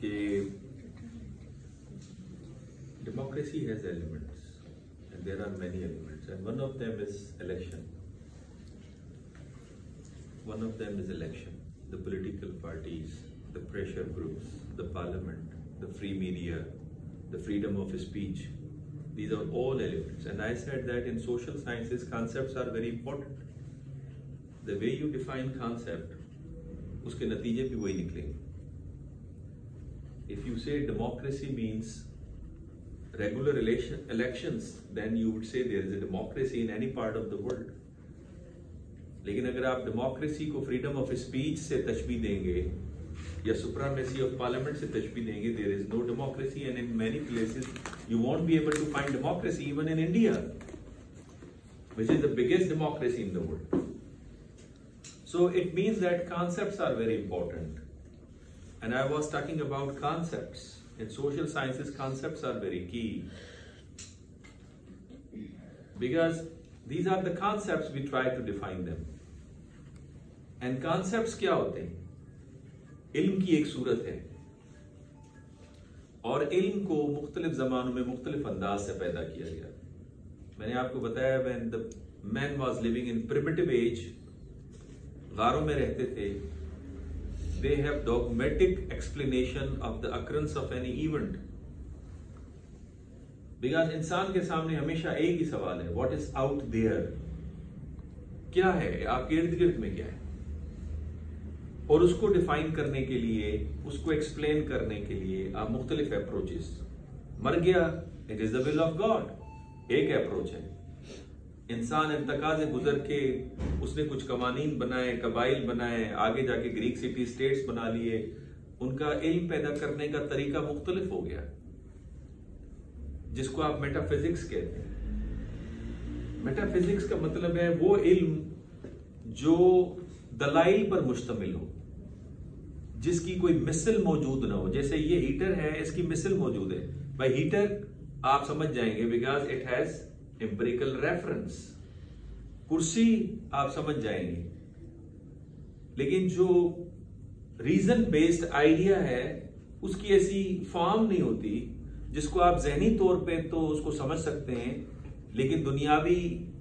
कि democracy has elements, and there are many elements, and one of them is election. One of them is election. The political parties, the pressure groups, the parliament, the free media, the freedom of speech. These are all elements. And I said that in social sciences, concepts are very important. The way you define concept, उसके नतीजे भी वही निकलेंगे. If you say democracy means regular elections, then you would say there is a democracy in any part of the world. लेकिन अगर आप democracy को freedom of speech से तशबीह देंगे या सुप्रीमेसी ऑफ पार्लियामेंट से तशबीह देंगे, there is no democracy, and in many places you won't be able to find democracy even in India, which is the biggest democracy in the world. So it means that concepts are very important, and I was talking about concepts. In social sciences, concepts are very key because these are the concepts we try to define them. And concepts क्या होते हैं? इल्म की एक सूरत है और इल्म को मुख्तलिफ ज़मानों में मुख्तलिफ अंदाज से पैदा किया गया. मैंने आपको बताया when the man was living in primitive age, गारों में रहते थे, they have dogmatic explanation of the occurrence of any event. Because इंसान के सामने हमेशा एक ही सवाल है, व्हाट इज आउट देयर, क्या है आपके इर्द गिर्द में, क्या है, और उसको डिफाइन करने के लिए, उसको एक्सप्लेन करने के लिए आप मुख्तलिफ अप्रोचेस. मर गया, it is the will of God, एक अप्रोच है. इंसान इंतकाल से गुजर के उसने कुछ कवानीन बनाए, कबाइल बनाए, आगे जाके ग्रीक सिटी स्टेट्स बना लिए, उनका इल्म पैदा करने का तरीका मुख्तलिफ हो गया, जिसको आप मेटाफिजिक्स कहते हैं. मेटाफिजिक्स का मतलब है वो इल्म जो दलाइल पर मुश्तमिल हो, जिसकी कोई मिसल मौजूद ना हो. जैसे ये हीटर है, इसकी मिसल मौजूद है. भाई हीटर आप समझ जाएंगे because it has empirical reference. कुर्सी आप समझ जाएंगे, लेकिन जो रीजन बेस्ड आइडिया है उसकी ऐसी फॉर्म नहीं होती जिसको आप ज़हनी तौर पे तो उसको समझ सकते हैं, लेकिन दुनियावी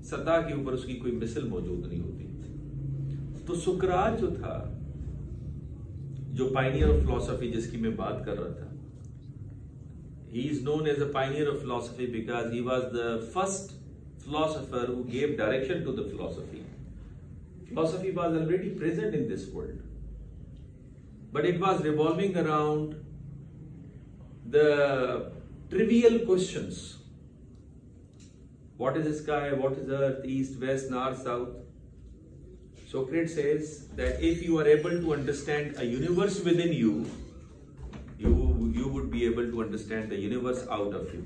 सतह के ऊपर उसकी कोई मिसल मौजूद नहीं होती. तो सुकरात जो था, जो पायनियर ऑफ फिलॉसफी जिसकी मैं बात कर रहा था, he is known as a pioneer of philosophy because he was the first philosopher who gave direction to the philosophy. Philosophy was already present in this world, but it was revolving around the trivial questions. What is the sky? What is earth? East, west, north, south? Socrates says that if you are able to understand a universe within you, you would be able to understand the universe out of you.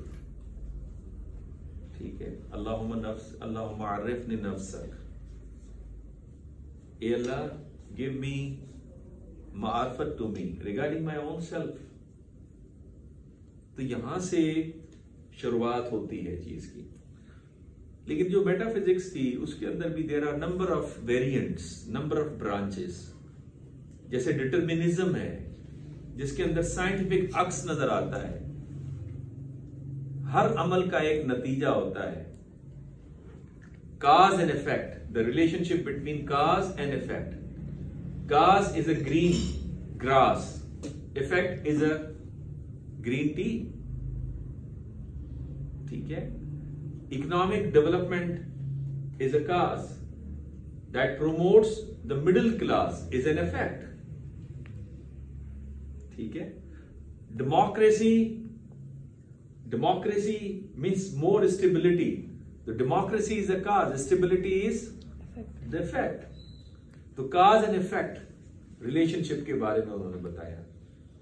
ठीक है. Allahumma arifni nafsak. Hey Allah, give me ma'arifat to me regarding my own self. तो यहां से शुरुआत होती है चीज की. लेकिन जो मेटाफिजिक्स थी उसके अंदर भी there are number of variants, number of branches. जैसे डिटर्मिनिज्म है जिसके अंदर साइंटिफिक अक्स नजर आता है, हर अमल का एक नतीजा होता है. काज and effect, the relationship between cause and effect. Cause is a green grass, effect is a green tea. ठीक है. Economic development is a cause that promotes the middle class, is an effect. ठीक है. Democracy means more stability. The democracy is a cause, stability is the effect. तो काज and effect relationship के बारे में उन्होंने बताया.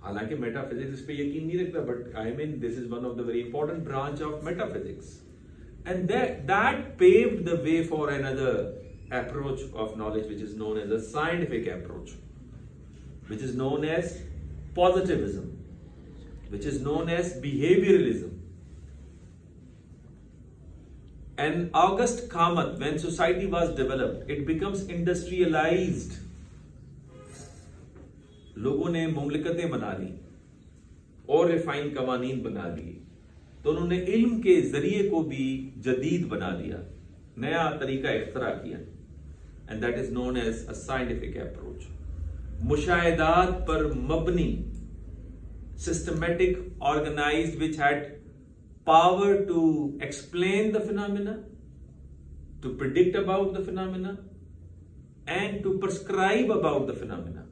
हालांकि मेटाफिजिक्स इस पे यकीन नहीं रखता, but I mean this is one of the very important branch of metaphysics, and that paved the way for another approach of knowledge which is known as a scientific approach, which is known as positivism, which is known as behavioralism. And August Comte, when society was developed, it becomes industrialized. लोगों ने मुमलिकतें बना ली, और refine कवानीन बना दिए, तो उन्होंने इल्म के जरिए को भी जदीद बना दिया, नया तरीका इख्तरा किया, and that is known as a scientific approach. मुशाहिदात पर मबनी, systematic, organised, which had power to explain the phenomena, to predict about the phenomena and to prescribe about the phenomena.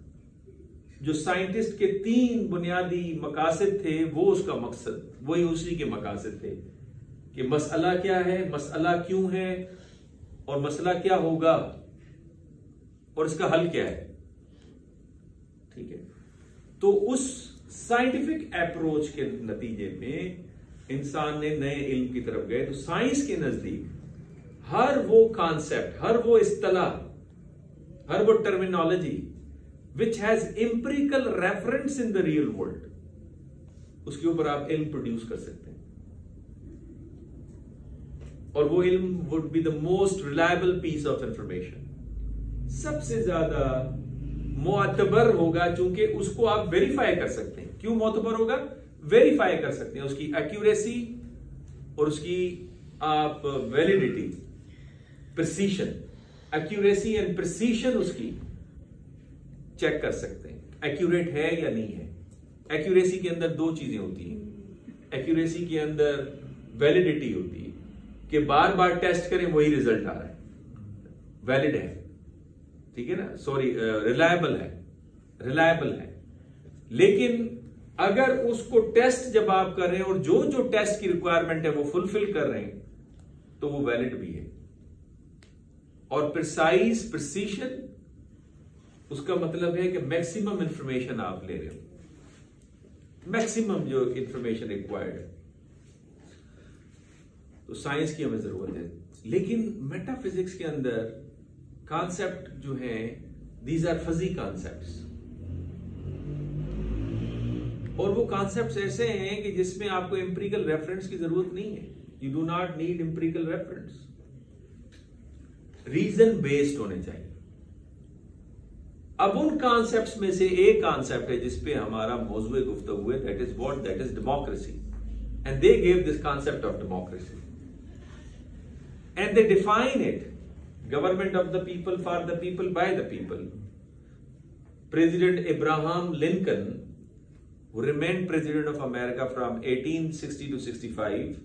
जो साइंटिस्ट के 3 बुनियादी मकासद थे, वो उसका मकसद, वही उसी के मकासद थे कि मसला क्या है, मसला क्यों है, और मसला क्या होगा, और इसका हल क्या है। ठीक है, तो उस साइंटिफिक अप्रोच के नतीजे में इंसान ने नए इल्म की तरफ गए। तो साइंस के नजदीक हर वो कॉन्सेप्ट, हर वो इस्तिलाह, हर वो terminology which has empirical reference in the real world, उसके ऊपर आप इल्म प्रोड्यूस कर सकते हैं, और वो इल्म would be the most reliable piece of information, सबसे ज्यादा मोअतबर होगा, चूंकि उसको आप वेरीफाई कर सकते हैं। क्यों मोअतबर होगा? वेरीफाई कर सकते हैं उसकी एक्यूरेसी और उसकी आप validity, precision, accuracy and precision उसकी चेक कर सकते हैं, एक्यूरेट है या नहीं है। एक्यूरेसी के अंदर 2 चीजें होती हैं। एक्यूरेसी के अंदर वैलिडिटी होती है कि बार बार टेस्ट करें वही रिजल्ट आ रहा है, वैलिड है, ठीक है ना, सॉरी रिलायबल है। लेकिन अगर उसको टेस्ट जब आप कर रहे हैं और जो जो टेस्ट की रिक्वायरमेंट है वो फुलफिल कर रहे हैं, तो वो वैलिड भी है। और प्रिसाइज, प्रिसीशन, उसका मतलब है कि मैक्सिमम इंफॉर्मेशन आप ले रहे हो, मैक्सिमम जो इंफॉर्मेशन रिक्वायर्ड है। तो साइंस की हमें जरूरत है। लेकिन मेटाफिजिक्स के अंदर कॉन्सेप्ट जो है, दीज आर फजी कॉन्सेप्ट्स, और वो कॉन्सेप्ट्स ऐसे हैं कि जिसमें आपको एम्पिरिकल रेफरेंस की जरूरत नहीं है। You do not need empirical reference, reason based होने चाहिए। अब उन कॉन्सेप्ट्स में से एक कॉन्सेप्ट है जिसपे हमारा मौजूद गुफ्तगू है, that is what, that is democracy, and they gave this concept of democracy and they define it, government of the people, for the people, by the people. President Abraham Lincoln, who remained president of America from 1860 to 65,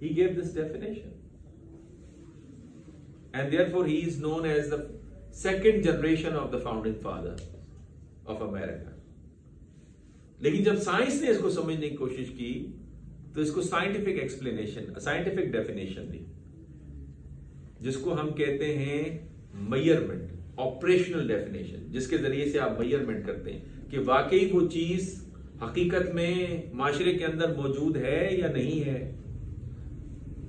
he gave this definition, and therefore he is known as the second generation of the founding father of America. लेकिन जब science ने इसको समझने की कोशिश की तो इसको साइंटिफिक एक्सप्लेनेशन, साइंटिफिक डेफिनेशन दी, जिसको हम कहते हैं मेजरमेंट, ऑपरेशनल डेफिनेशन, जिसके जरिए से आप मेजरमेंट करते हैं कि वाकई वो चीज हकीकत में माशरे के अंदर मौजूद है या नहीं है।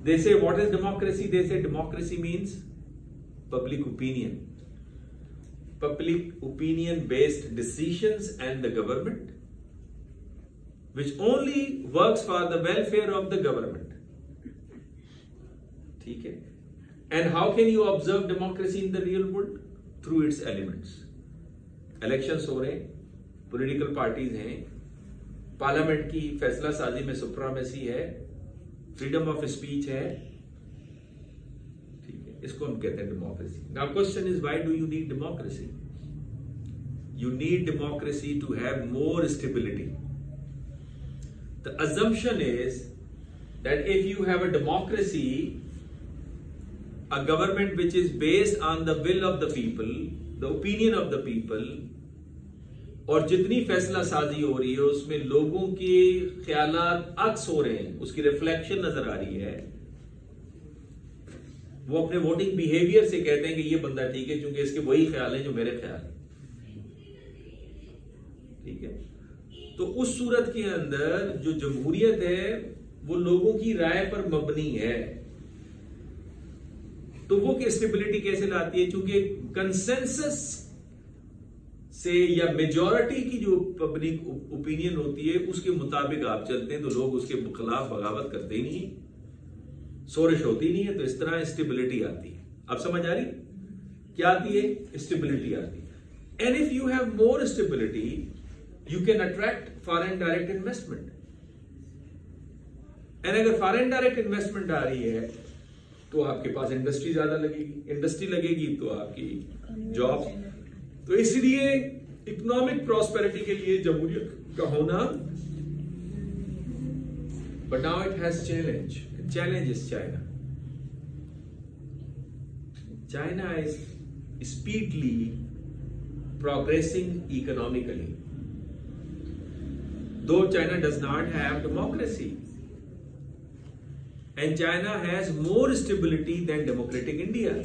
They say what is democracy? They say democracy means public opinion. Public opinion based decisions and the government, which only works for the welfare of the government. ठीक है? And how can you observe democracy in the real world? Through its elements. Elections हो रहे हैं, political parties हैं, parliament की फैसला साजी में सुप्रीमेसी है, फ्रीडम ऑफ स्पीच है, ठीक है, इसको हम कहते हैं democracy. Now question is why do you need democracy? You need democracy to have more stability. The assumption is that if you have a democracy, a government which is based on the will of the people, the opinion of the people, और जितनी फैसला साजी हो रही है उसमें लोगों के ख्यालात अक्स हो रहे हैं, उसकी रिफ्लेक्शन नजर आ रही है, वो अपने वोटिंग बिहेवियर से कहते हैं कि ये बंदा ठीक है क्योंकि इसके वही ख्याल है जो मेरे ख्याल है, ठीक है। तो उस सूरत के अंदर जो जमहूरियत है वो लोगों की राय पर मबनी है। तो वो स्टेबिलिटी कैसे लाती है? क्योंकि कंसेंसस से या मेजॉरिटी की जो पब्लिक ओपिनियन होती है उसके मुताबिक आप चलते हैं, तो लोग उसके खिलाफ बगावत करते ही नहीं, शोरिश होती नहीं है, तो इस तरह स्टेबिलिटी आती है। अब समझ आ रही क्या आती है? स्टेबिलिटी आती है। And if you have more stability you can attract foreign direct investment. And अगर फॉरेन डायरेक्ट इन्वेस्टमेंट आ रही है तो आपके पास इंडस्ट्री ज्यादा लगेगी, इंडस्ट्री लगेगी तो आपकी जॉब। तो इसलिए इकोनॉमिक प्रॉस्पेरिटी के लिए जमहूरियत का होना, but now it has challenge is China. China is speedily progressing economically, though China does not have democracy, and China has more stability than democratic India,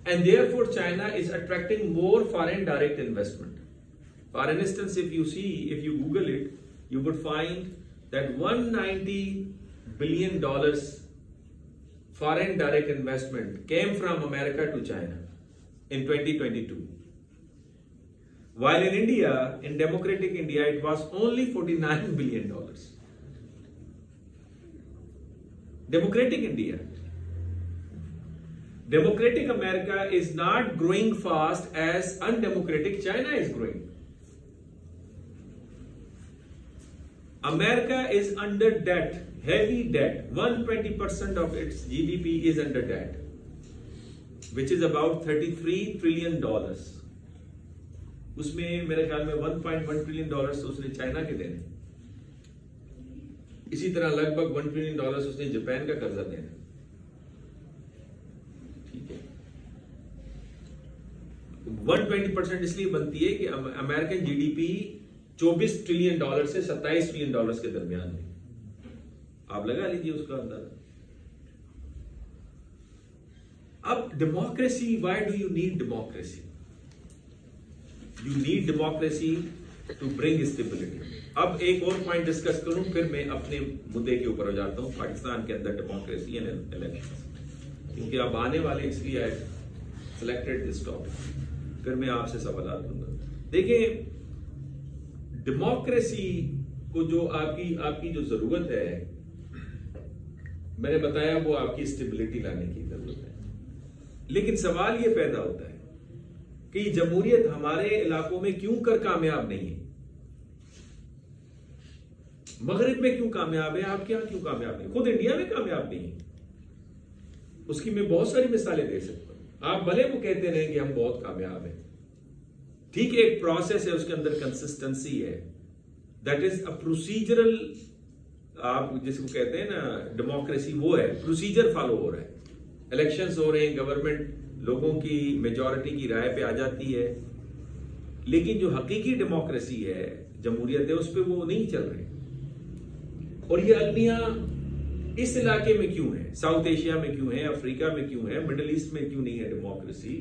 and therefore China is attracting more foreign direct investment. For instance, if you Google it, you would find that $190 billion foreign direct investment came from America to China in 2022, while in India, in democratic India, it was only $49 billion. Democratic India, democratic America is not growing fast as undemocratic China is growing. America is under debt, heavy debt. 120% of its GDP is under debt, which is about $33 trillion. उसमें मेरे ख्याल में $1.1 trillion तो उसने China के देने, इसी तरह लगभग $1 ट्रिलियन उसने जापान का कर्जा देना। ठीक है, 120% इसलिए बनती है कि अमेरिकन जीडीपी $24 ट्रिलियन से $27 ट्रिलियन के दरमियान है। आप लगा लीजिए उसका अंदाजा। अब democracy, why do you need democracy? You need democracy to bring stability. अब एक और पॉइंट डिस्कस करूं, फिर मैं अपने मुद्दे के ऊपर हो जाता हूं, पाकिस्तान के अंदर डेमोक्रेसी एंड इलेक्शंस, क्योंकि अब आने वाले, इसलिए आई सिलेक्टेड दिस टॉपिक। फिर मैं आपसे सवाल दूंगा। देखिए, डेमोक्रेसी को जो आपकी जो जरूरत है, मैंने बताया वो आपकी स्टेबिलिटी लाने की जरूरत है। लेकिन सवाल ये पैदा होता है कि जमहूरियत हमारे इलाकों में क्यों कर कामयाब नहीं है? मगरिब में क्यों कामयाब है, आपके यहां क्यों कामयाब नहीं? खुद इंडिया में कामयाब नहीं है। उसकी मैं बहुत सारी मिसालें दे सकता हूं। आप भले वो कहते रहे कि हम बहुत कामयाब हैं, ठीक है, एक प्रोसेस है, उसके अंदर कंसिस्टेंसी है, दैट इज अ प्रोसीजरल, आप जिसको कहते हैं ना डेमोक्रेसी, वो है, प्रोसीजर फॉलो हो रहा है, इलेक्शंस हो रहे हैं, गवर्नमेंट लोगों की मेजॉरिटी की राय पे आ जाती है। लेकिन जो हकीकी डेमोक्रेसी है, जमहूरियत है, उस पर वो नहीं चल रहे। और ये अलमिया इस इलाके में क्यों है? साउथ एशिया में क्यों है? अफ्रीका में क्यों है? मिडिल ईस्ट में क्यों नहीं है डेमोक्रेसी?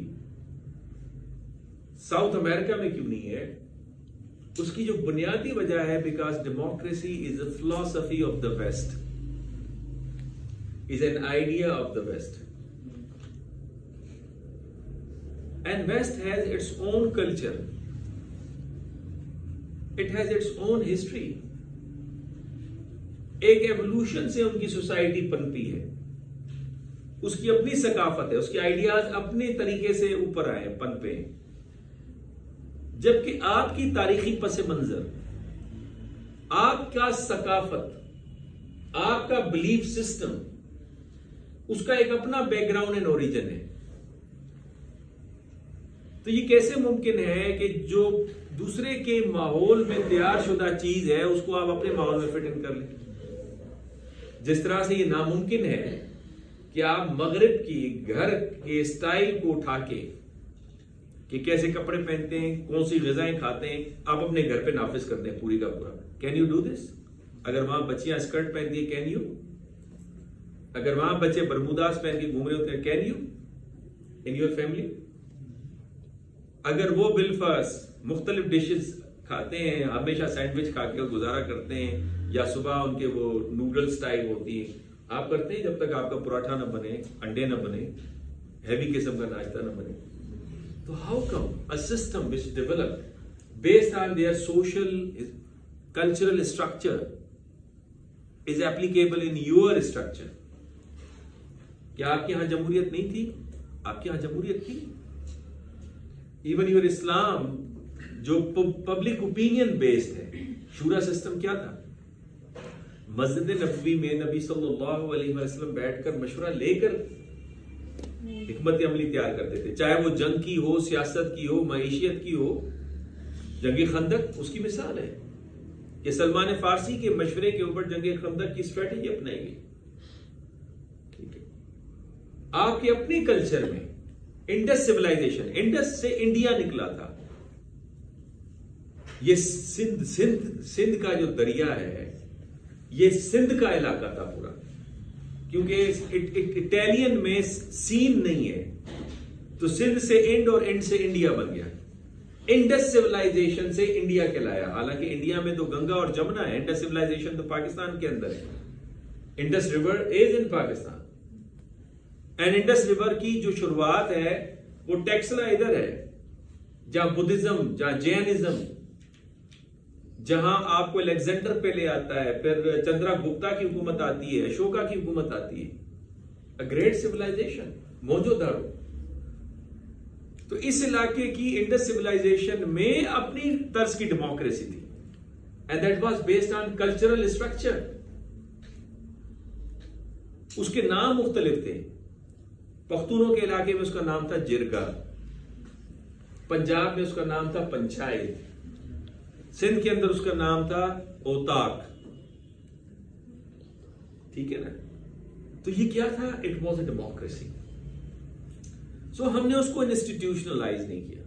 साउथ अमेरिका में क्यों नहीं है? उसकी जो बुनियादी वजह है, because democracy is a philosophy of the West, is an idea of the West, and West has its own culture, it has its own history. एक एवोल्यूशन से उनकी सोसाइटी पनपी है, उसकी अपनी सकाफत है, उसके आइडियाज अपने तरीके से ऊपर आए, पनपे। जबकि आपकी तारीखी पस मंजर, आपका सकाफत, आपका बिलीफ सिस्टम, उसका एक अपना बैकग्राउंड एंड ओरिजिन है। तो ये कैसे मुमकिन है कि जो दूसरे के माहौल में तैयार शुदा चीज है, उसको आप अपने माहौल में फिट इन कर लें? जिस तरह से ये नामुमकिन है कि आप मगरिब की घर के स्टाइल को उठा के, कि कैसे कपड़े पहनते हैं, कौन सी ग़िज़ाएं खाते हैं, आप अपने घर पे नाफिज कर दें पूरी का पूरा। Can you do this? अगर वहां बच्चियां स्कर्ट पहनती है, कैन यू? अगर वहां बच्चे बरमूदास पहन के घूम रहे होते हैं, can you in your family? अगर वो बिलफर्स मुख्तलिफ डिशेस खाते हैं, हमेशा सैंडविच खा के गुजारा करते हैं, या सुबह उनके वो नूडल स्टाइल होती है, आप करते हैं जब तक आपका पराठा न बने, अंडे न बने, हैवी किस्म का नाश्ता न बने। तो how come a system which develop based on their social cultural structure is applicable in your structure? क्या आपके यहां जमहूरियत नहीं थी? आपके यहां जमहूरियत थी। इवन योर इस्लाम जो पब्लिक ओपिनियन बेस्ड है। शूरा सिस्टम क्या था? मस्जिद नबवी में नबी सल्लल्लाहु अलैहि वसल्लम बैठकर मशवरा लेकर हिकमत अमली तैयार करते थे, चाहे वो जंग की हो, सियासत की हो, मईशियत की हो। जंग खंदक उसकी मिसाल है कि सलमान फारसी के मशवरे के ऊपर जंग खंदक की स्ट्रेटेजी अपनाई गई। ठीक है, आपके अपने कल्चर में इंडस सिविलाइजेशन, इंडस से इंडिया निकला था। ये सिंध का जो दरिया है, ये सिंध का इलाका था पूरा, क्योंकि इटालियन में सीन नहीं है, तो सिंध से इंड और इंड से इंडिया बन गया। इंडस सिविलाइजेशन से इंडिया कहलाया। हालांकि इंडिया में तो गंगा और जमुना है, इंडस सिविलाइजेशन तो पाकिस्तान के अंदर है। Indus river is in Pakistan, and Indus river की जो शुरुआत है वो टेक्सला इधर है, जहां बुद्धिज्म, जहां जैनिज्म, जहां आपको अलेक्जेंडर पे ले आता है, फिर चंद्रगुप्ता की हुकूमत आती है, अशोका की हुकूमत आती है। A great civilisation Mohenjodaro. तो इस इलाके की इंडस सिविलाइजेशन में अपनी तर्ज की डेमोक्रेसी थी, and that was based on cultural structure. उसके नाम मुख्तलिफ थे। पख्तूनों के इलाके में उसका नाम था जिरगा, पंजाब में उसका नाम था पंचायत, सिंध के अंदर उसका नाम था ओताक। ठीक है ना? तो ये क्या था? It was a democracy. So हमने उसको इंस्टीट्यूशनलाइज नहीं किया।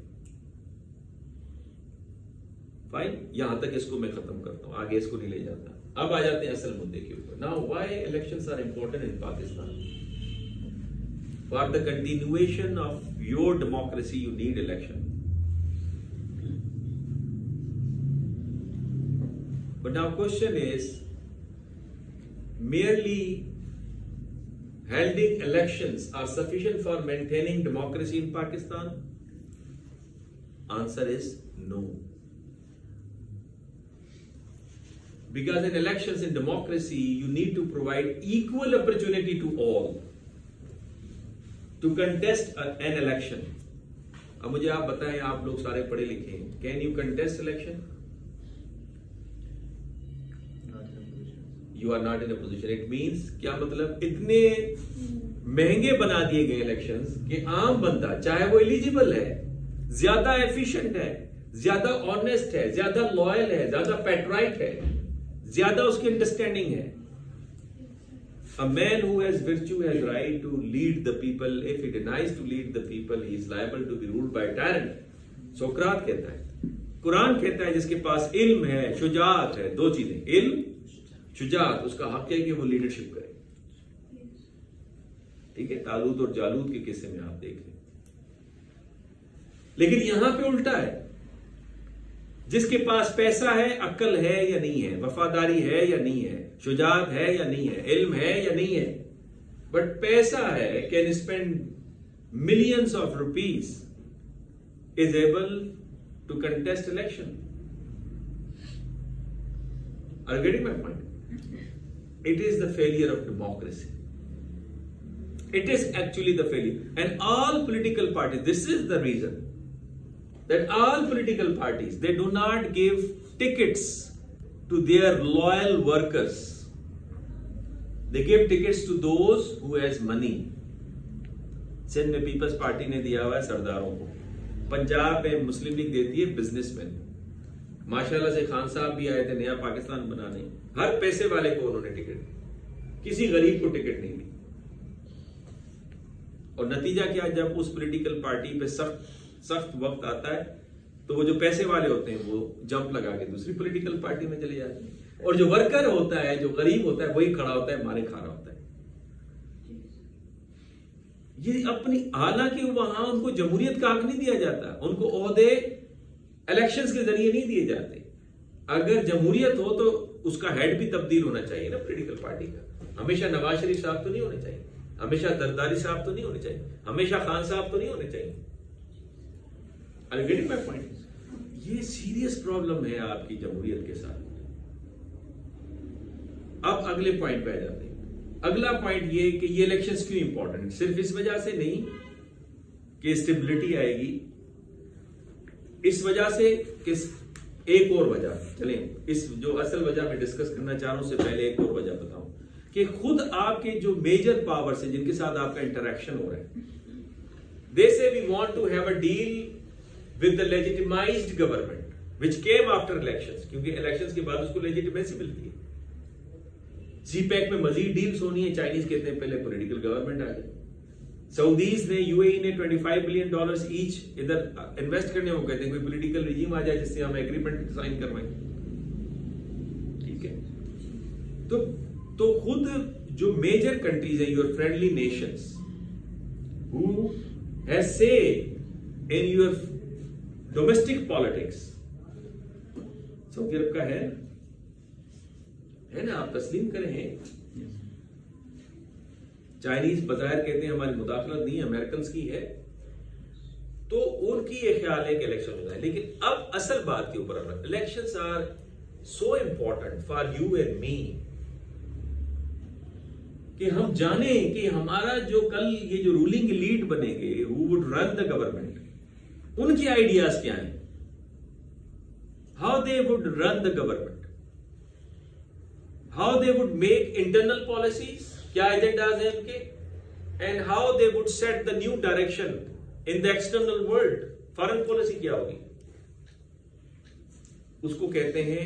फाइन, यहां तक इसको मैं खत्म करता हूं, आगे इसको नहीं ले जाता। अब आ जाते हैं असल मुद्दे के ऊपर। Now why elections are important in Pakistan? For the continuation of your democracy you need election. But now question is, merely holding elections are sufficient for maintaining democracy in Pakistan? Answer is no. Because in elections, in democracy, you need to provide equal opportunity to all to contest an election. अब मुझे आप बताएं, आप लोग सारे पढ़े लिखे हैं, can you contest election? You are not in a position. It means क्या मतलब? इतने महंगे बना दिए गए इलेक्शंस कि आम बंदा, चाहे वो एलिजिबल है, ज्यादा एफिशिएंट है, ज्यादा ऑनेस्ट है, ज्यादा लॉयल है, ज्यादा पैट्राइट है, ज्यादा उसकी अंडरस्टैंडिंग है। A man who has virtue has right to lead the people. If he denies to lead the people, he is liable to be ruled by a tyrant. सोक्रात कहता है, कुरान कहता है, जिसके पास इल्म है, शुजाअत है, दो चीजें, इल्म, शुजाअत, उसका हक है कि वो लीडरशिप करे। ठीक है, तालूत और जालूत के किस्से में आप देख लें। लेकिन यहां पे उल्टा है, जिसके पास पैसा है, अक्ल है या नहीं है, वफादारी है या नहीं है, शुजाअत है या नहीं है, इल्म है या नहीं है, बट पैसा है, can spend millions of rupees, is able to contest election. Are you getting my point? It is the failure of democracy. It is actually the failure. And all political parties, this is the reason that all political parties, they do not give tickets to their loyal workers. They give tickets to those who has money. Sindh में Peoples party ने दिया हुआ है सरदारों को, पंजाब में मुस्लिम league देती है बिजनेसमैन। माशाल्लाह से खान साहब भी आए थे नया पाकिस्तान बनाने, हर पैसे वाले को उन्होंने टिकट, किसी गरीब को टिकट नहीं दी। और नतीजा क्या, जब उस पॉलिटिकल पार्टी पे सख्त वक्त आता है तो वो जो पैसे वाले होते हैं वो जंप लगा के दूसरी पॉलिटिकल पार्टी में चले जाते हैं, और जो वर्कर होता है, जो गरीब होता है, वही खड़ा होता है, मारे खा रहा होता है। ये अपनी, हालांकि वहां उनको जमहूरियत का हक नहीं दिया जाता, उनको ओहदे इलेक्शंस के जरिए नहीं दिए जाते। अगर जमहूरियत हो तो उसका हेड भी तब्दील होना चाहिए ना पॉलिटिकल पार्टी का। हमेशा नवाज शरीफ साहब तो नहीं होने चाहिए, हमेशा जरदारी साहब तो नहीं होने चाहिए, हमेशा खान साहब तो नहीं होने चाहिए। Are you getting my point? ये सीरियस प्रॉब्लम है आपकी जमहूरियत के साथ। अब अगले पॉइंट पे आ जाते हैं। अगला पॉइंट ये कि ये इलेक्शंस क्यों इंपॉर्टेंट, सिर्फ इस वजह से नहीं कि स्टेबिलिटी आएगी, इस वजह से किस एक और वजह, चलें इस जो असल वजह मैं डिस्कस करना चाह रहा हूं उससे पहले एक और वजह बताऊं कि खुद आपके जो मेजर पावर्स है जिनके साथ आपका इंटरेक्शन हो रहा है, they say we want to have a deal with the legitimised government which came after elections, क्योंकि इलेक्शंस के बाद उसको लेजिटिमेसी मिलती है। सीपैक में मजीद डील्स होनी है, चाइनीज कहते हैं पहले पॉलिटिकल गवर्नमेंट आ जाए। सऊदीज ने, यूएई ने $25 बिलियन ईच इधर इन्वेस्ट करने को कहते हैं, कोई पॉलिटिकल रिजीम आ जाए जिससे हम एग्रीमेंट साइन करवाएं, ठीक है। तो खुद जो मेजर कंट्रीज है, your friendly nations who has say in your domestic politics, Saudi Arab का है ना, आप तस्लीम करें। चाइनीज बाजार कहते हैं हमारी मुदाखलत नहीं, अमेरिकन की है, तो उनकी ये ख्याल है कि इलेक्शन होता है। लेकिन अब असल बात के ऊपर, elections are so important for you and me कि हम जाने कि हमारा जो कल ये जो रूलिंग लीड बनेंगे, who would run the government, उनके आइडियाज क्या हैं, how they would run the government, how they would make internal policies, क्या एजेंडाज हैं उनके, and how they would set the new direction in the external world. Foreign policy क्या होगी, उसको कहते हैं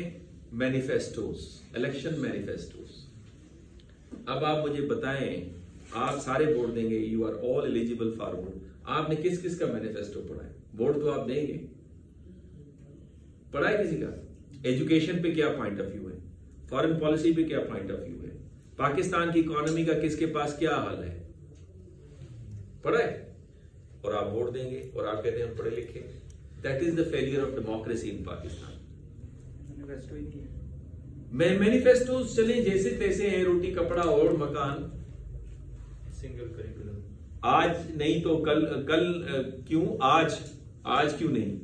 मैनिफेस्टोस, इलेक्शन मैनिफेस्टोस। अब आप मुझे बताएं, आप सारे वोट देंगे, you are all eligible for vote, आपने किस किस का मैनिफेस्टो पढ़ा है? वोट तो आप देंगे, पढ़ा है किसी का? एजुकेशन पे क्या पॉइंट ऑफ व्यू है, फॉरेन पॉलिसी पे क्या पॉइंट ऑफ व्यू है, पाकिस्तान की इकोनॉमी का किसके पास क्या हाल है, पढ़ा है? और आप वोट देंगे और आप कहते हैं हम पढ़े लिखे। That is the failure of democracy in Pakistan. Manifesto चले जैसे तैसे हैं, रोटी कपड़ा और मकान, सिंगल करिकुलम, आज नहीं तो कल, क्यों आज क्यों नहीं,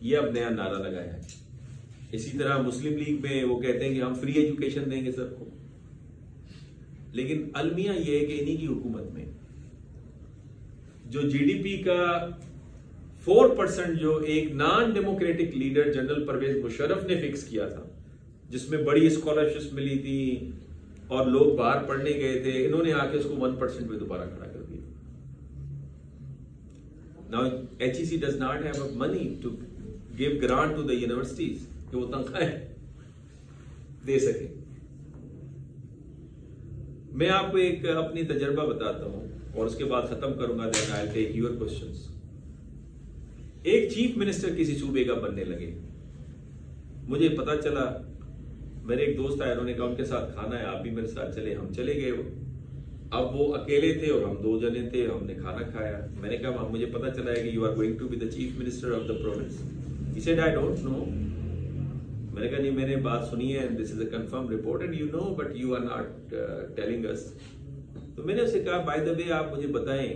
ये अब नया नारा लगाया है। इसी तरह मुस्लिम लीग में वो कहते हैं कि हम फ्री एजुकेशन देंगे सबको, लेकिन अलमिया ये है कि इन्हीं की हुकूमत में जो जीडीपी का 4% जो एक non democratic leader general Pervez Musharraf ने फिक्स किया था, जिसमें बड़ी स्कॉलरशिप मिली थी और लोग बाहर पढ़ने गए थे, इन्होंने आके उसको 1% में दोबारा खड़ा कर दिया। Now HEC does not have money to give grant to the universities कि वो तनख्वाहें दे सके। मैं आपको एक अपनी तजर्बा बताता हूं और उसके बाद खत्म करूंगा, then I will take your questions. एक चीफ मिनिस्टर किसी सूबे का बनने लगे, मुझे पता चला, मेरे एक दोस्त आए, उन्होंने कहा उनके साथ खाना है, आप भी मेरे साथ चले, हम चले गए। अब वो अकेले थे और हम 2 जने थे, हमने खाना खाया। मैंने कहा मुझे पता चला है कि you are going to be the chief minister of the province. He said I don't know. मैंने कहा नहीं, मैंने बात सुनी है, this is a confirm report and you know but you are not telling us. तो मैंने उससे कहा बाय द वे आप मुझे बताएं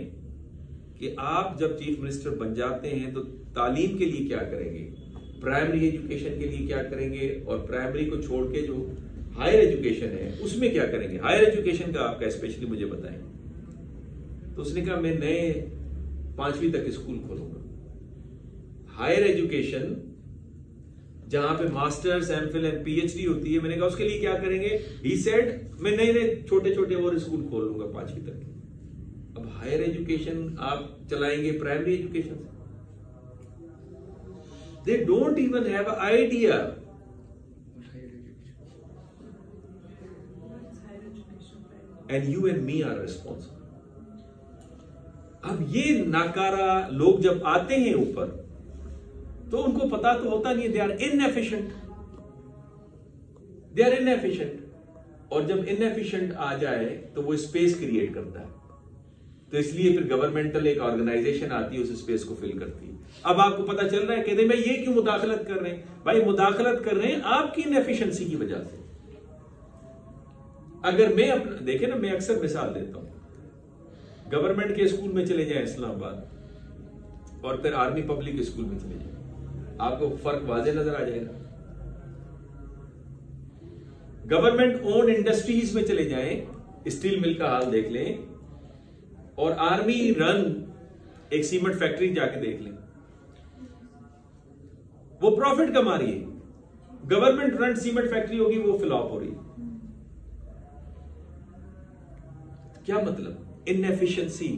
कि आप जब चीफ मिनिस्टर बन जाते हैं तो तालीम के लिए क्या करेंगे, प्राइमरी एजुकेशन के लिए क्या करेंगे, और प्राइमरी को छोड़ के जो हायर एजुकेशन है उसमें क्या करेंगे, हायर एजुकेशन का आपका स्पेशली मुझे बताएं। तो उसने कहा मैं नए 5वीं तक स्कूल खोलूंगा, हायर एजुकेशन जहां पे मास्टर्स, एमफिल एंड पीएचडी होती है। मैंने कहा उसके लिए क्या करेंगे? ही सेड मैं नए नए छोटे छोटे और स्कूल खोल लूंगा 5वीं तक। अब हायर एजुकेशन आप चलाएंगे प्राइमरी एजुकेशन से। They don't even have an idea. And you and me are responsible. अब ये नाकारा लोग जब आते हैं ऊपर तो उनको पता तो होता नहीं है, they are inefficient, they are inefficient. और जब इनएफिशिएंट आ जाए तो वो स्पेस क्रिएट करता है, तो इसलिए फिर गवर्नमेंटल एक ऑर्गेनाइजेशन आती है, उस स्पेस को फिल करती है। अब आपको पता चल रहा है, कहते हैं भाई ये क्यों मुदाखलत कर रहे हैं? भाई मुदाखलत कर रहे हैं आपकी इनएफिशिएंसी की वजह से। अगर मैं अपना देखे ना, मैं अक्सर मिसाल देता हूं, गवर्नमेंट के स्कूल में चले जाएं इस्लामाबाद और फिर आर्मी पब्लिक स्कूल में चले जाएं, आपको फर्क वाजे नजर आ जाएगा। गवर्नमेंट ओन इंडस्ट्रीज में चले जाएं, स्टील मिल का हाल देख लें, और आर्मी रन एक सीमेंट फैक्ट्री जाके देख लें, वो प्रॉफिट कमा रही है। गवर्नमेंट रन सीमेंट फैक्ट्री होगी, वो फ्लॉप हो रही है। क्या मतलब? इनएफिशिएंसी,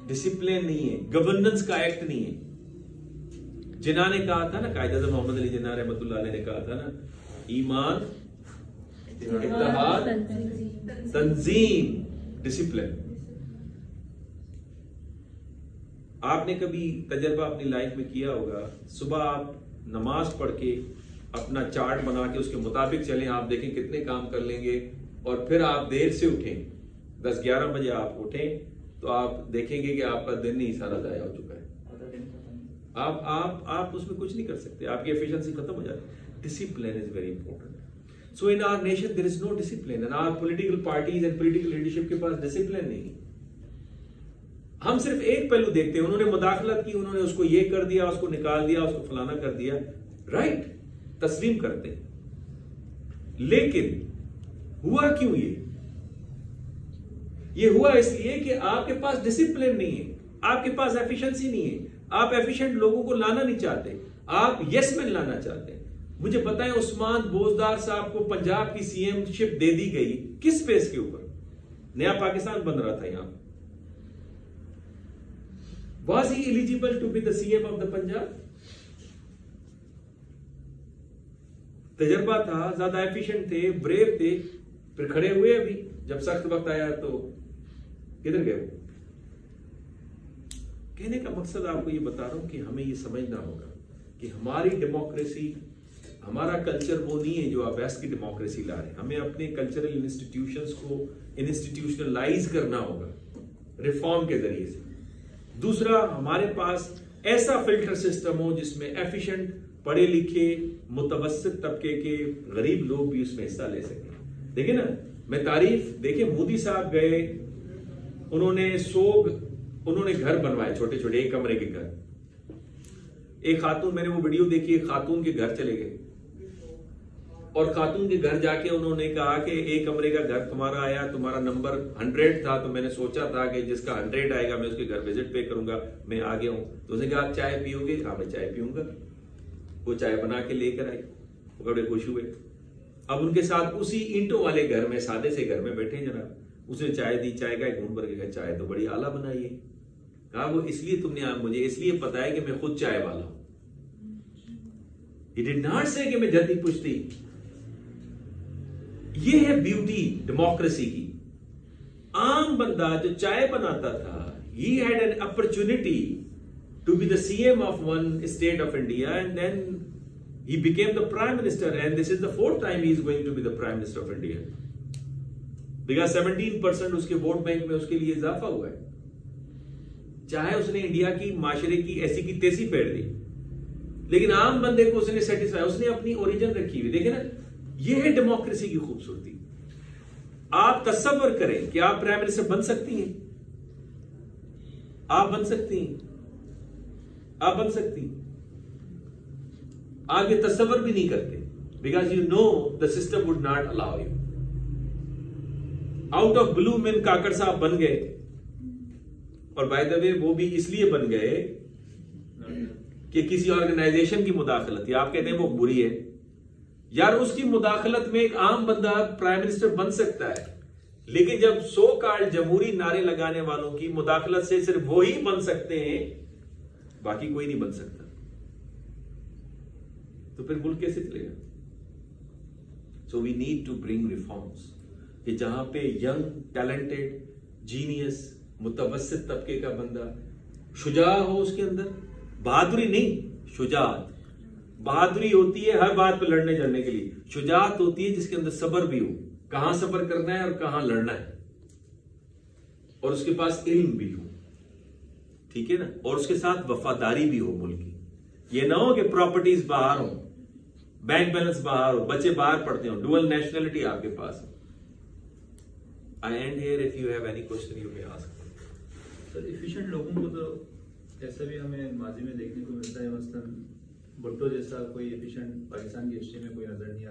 डिसिप्लिन नहीं है, गवर्नेंस का एक्ट नहीं है। जिन्ना ने कहा था ना, कायदे आज़म मोहम्मद अली जिन्ना रहमतुल्लाह अलैह ने कहा था ना, ईमान, इत्तेहाद, तंजीम, डिसिप्लिन। आपने कभी तजर्बा अपनी लाइफ में किया होगा, सुबह आप नमाज पढ़ के अपना चार्ट बना के उसके मुताबिक चलें, आप देखें कितने काम कर लेंगे, और फिर आप देर से उठें, 10-11 बजे आप उठें, तो आप देखेंगे कि आपका दिन ही सारा जाया हो चुका है। आप उसमें कुछ नहीं कर सकते, आपकी एफिशिएंसी खत्म हो जाती है। Discipline is very important. So in our nation there is no discipline, and our political parties and political leadership के पास डिसिप्लिन नहीं। हम सिर्फ एक पहलू देखते हैं, उन्होंने मुदाखलत की, उन्होंने उसको ये कर दिया, उसको निकाल दिया, उसको फलाना कर दिया, राइट, तस्लीम करते हैं। लेकिन हुआ क्यों ये हुआ इसलिए कि आपके पास डिसिप्लिन नहीं है, आपके पास एफिशिएंसी नहीं है, आप एफिशिएंट लोगों को लाना नहीं चाहते, आप यस मैन लाना चाहते हैं। मुझे बताएं, उस्मान बोजदार साहब को पंजाब की सीएमशिप दे दी गई किस बेस के ऊपर? नया पाकिस्तान बन रहा था यहां। Was he eligible to be the CM of the Punjab? तजर्बा था, ज्यादा एफिशिएंट थे, ब्रेव थे, फिर खड़े हुए। अभी जब सख्त वक्त आया तो किधर गए? कहने का मकसद आपको ये बता रहा हूं कि हमें ये समझना होगा कि हमारी डेमोक्रेसी, हमारा कल्चर वो नहीं है जो आप वेस्ट की डेमोक्रेसी ला रहे हैं। हमें अपने कल्चरल इंस्टीट्यूशंस को इंस्टीट्यूशनलाइज करना होगा रिफॉर्म के जरिए से। दूसरा, हमारे पास ऐसा फिल्टर सिस्टम हो जिसमें एफिशिएंट, पढ़े लिखे, मुतवस्सित तबके के गरीब लोग भी उसमें हिस्सा ले सकें। देखिए ना, मैं तारीफ, देखिए मोदी साहब गए, उन्होंने घर बनवाए छोटे छोटे, 1 कमरे के घर। एक खातून, मैंने वो वीडियो देखी, एक खातून के घर चले गए और खातून के घर जाके उन्होंने कहा कि 1 कमरे का घर तुम्हारा आया, तुम्हारा नंबर 100 था, तो मैंने सोचा था कि जिसका 100 आएगा मैं उसके घर विजिट पे करूंगा, मैं आ गया हूं। तो उसने कहा आप चाय पियोगे? हाँ मैं चाय पीऊंगा। वो चाय बना के लेकर आई, वो बड़े खुश हुए। अब उनके साथ उसी ईंटों वाले घर में, सादे से घर में बैठे जनाब, उसने चाय दी, चाय का एक घूंट भर के, चाय तो बड़ी आला बनाई है। कहा वो इसलिए तुमने मुझे इसलिए पता है कि मैं खुद चाय वाला हूं। He did not say कि मैं जल्दी पूछती। ये है ब्यूटी डेमोक्रेसी की। आम बंदा जो चाय बनाता था, he had an opportunity to be the CM of one state of India, and then he became the prime minister, and this is the 4th time he is going to be the prime minister of India, because 17% उसके vote bank में उसके लिए इजाफा हुआ है। चाहे उसने India की माशरे की ऐसी की तैसी फेर दी, लेकिन आम बंदे को उसने सेटिस्फाई, उसने अपनी ओरिजिन रखी हुई। देखे ना, यह है डेमोक्रेसी की खूबसूरती। आप तसव्वुर करें कि आप प्राइम मिनिस्टर बन सकती हैं, आप बन सकती हैं, आप बन सकती हैं। आप ये तसव्वुर भी नहीं करते, because you know the system would not allow you. Out of blue man Kakar साहब बन गए, और बाय द वे वो भी इसलिए बन गए कि किसी ऑर्गेनाइजेशन की मुदाखलत थी। आप कहते हैं वो बुरी है यार, उसकी मुदाखलत में एक आम बंदा प्राइम मिनिस्टर बन सकता है, लेकिन जब सो कॉल्ड जमहूरी नारे लगाने वालों की मुदाखलत से सिर्फ वो ही बन सकते हैं, बाकी कोई नहीं बन सकता, तो फिर मुल्क कैसे चलेगा? So we need to bring reforms कि जहां पे यंग, टैलेंटेड, जीनियस, मुतवस्सित तबके का बंदा, शुजा हो उसके अंदर, बहादुरी नहीं, शुजात। बहादुरी होती है हर बात पे लड़ने जलने के लिए, शुजात होती है जिसके अंदर सब्र भी हो, कहां सब्र करना है और कहां लड़ना है, और उसके पास इल्म भी हो, ठीक है ना, और उसके साथ वफादारी भी हो मुल्क की। ये ना हो कि प्रॉपर्टीज बाहर हो, बैंक बैलेंस बाहर हो, बच्चे बाहर पढ़ते हो, डुअल नेशनलिटी आपके पास हो। I end here, if you have any question you may ask. Sir, efficient लोगों को तो ऐसा भी हमें माजी में देखने को मिलता है, मसलन भुट्टो जैसा कोई एफिशिएंट पाकिस्तान की हिस्ट्री में कोई नजर नहीं आता।